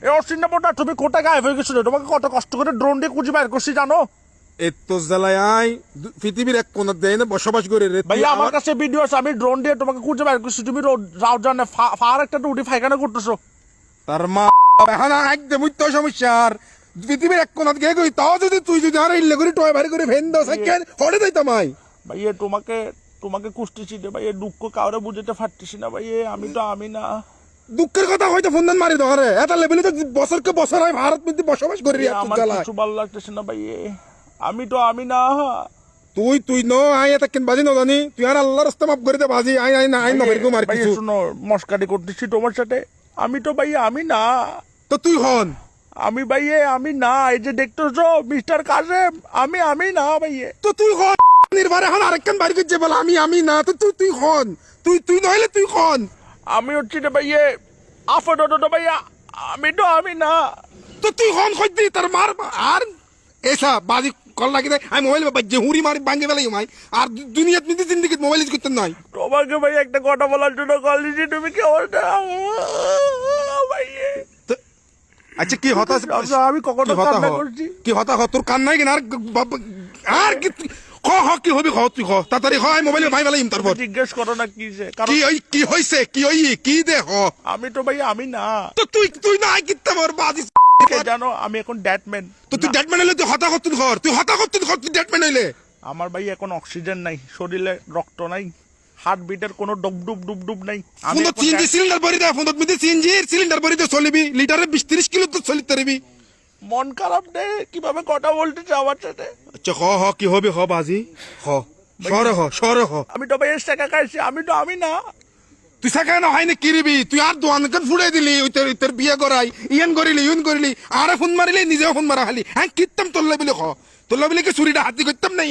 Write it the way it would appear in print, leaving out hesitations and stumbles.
এ অসিন্নাপটা তুমি কোথায় গায়েব হয়ে গেছো রে? তোমাকে কত কষ্ট করে ড্রোন দিয়ে খুঁজে বের করছি জানো? এত জ্বালায় আই পৃথিবীর এক কোণা দেয় না বসবাস করে রে। ভাইয়া আমার কাছে ভিডিও আছে, আমি ড্রোন দিয়ে তোমাকে খুঁজে বের করছি, তুমি রাও জানে ফার একটা উঠি ফাইখানা করতেছো। তার মা এখন একদম তো সমস্যা আর পৃথিবীর এক কোণা গিয়ে কই তাও যদি তুই যদি আর ইল্লে করে টয় বাড়ি করে ভেন দাও সাইকেল হড়ে দিতাম আই। ভাইয়া তোমাকে কুষ্টিছি রে ভাইয়া, দুঃখ কাউরে বুঝতে পারতেছি না ভাইয়া, আমি তো আমি না। দুঃখের কথা হয়তো ফোন দেন মারি ধরে এটা লেভেলে তো বছরকে বছর হয় ভারত মধ্যে বসবাস করি আমার কিছু ভালো লাগতেছে না ভাইয়া, আমি তো আমি না। তুই ন আই এটা কেন বাজি ন জানি তুই আর আল্লাহর রাস্তা মাফ করে দে বাজি আই আই না আই না বেরকম আর কিছু শুনো, মস্কারি করতেছি তোমার সাথে, আমি তো ভাইয়া আমি না। তো তুই হন আমি ভাইয়ে আমি না, এই যে দেখতেছো মিস্টার কাসেম, আমি না ভাইয়ে। তো তুই হন নির্বারে হন আরেকখান বাড়ি করছে বল আমি না তো তুই হন তুই নইলে তুই হন। আমি হচ্ছি রে ভাইয়ে আফটো ভাইয়া, আমি তো আমি না। তো তুই হন কই তার মার আর এসা বাজি কল লাগি দেয় আমি মোবাইল বাজে হুড়ি মারি ভাঙে ফেলাই মাই আর দুনিয়াত নিতে জিন্দিগি মোবাইল ইউজ করতে নয়। তোমাকে ভাই একটা কথা বলার জন্য কল দিয়েছি, তুমি কি অবস্থা ভাইয়ে? আচ্ছা কি হতাশ আমি কখনো কান্না করছি? কি হতা হ তোর কান নাই কেন আর কি কি হবি তুই তাড়াতাড়ি হয় মোবাইলে ভাই ফেলাই তারপর জিজ্ঞেস করো না কি যে কি ওই কি হইছে কি ওই কি দে হ। আমি তো ভাই আমি না। তো তুই না কিত্তা মোর বাজি জানো আমি এখন ড্যাটম্যান। তো তুই ডেটম্যান হইলে তুই হতা করতুন ঘর তুই হতা করতুন ঘর তুই ডেটম্যান হইলে। আমার ভাই এখন অক্সিজেন নাই, শরীরে রক্ত নাই, হার্ট বিটের কোনো ডুব নাই। আমি ফোনত সিএনজি সিলিন্ডার ভরি দে ফোনত মধ্যে সিএনজি সিলিন্ডার ভরি দে চলিবি লিটারে 20-30 কিলো তো চলিতে পারবি। মন খারাপ দে কিভাবে কথা বলতেছে আমার সাথে। আচ্ছা হ কি হবে হ বাজি হ সরে হ। আমি তো ভাই টাকা খাইছি, আমি তো আমি না। তুই সেখানে হয় না কিরিবি তুই আর দোয়ানকে ফুড়াই দিলি তোর বিয়ে করাই ইয়েন করিলি আরে ফোন মারিলি নিজেও ফোন মারা খালি হ্যাঁ কিত্তাম তোল্লা বিলে তোল্লা বিলে কি চুরিটা হাতি করতাম না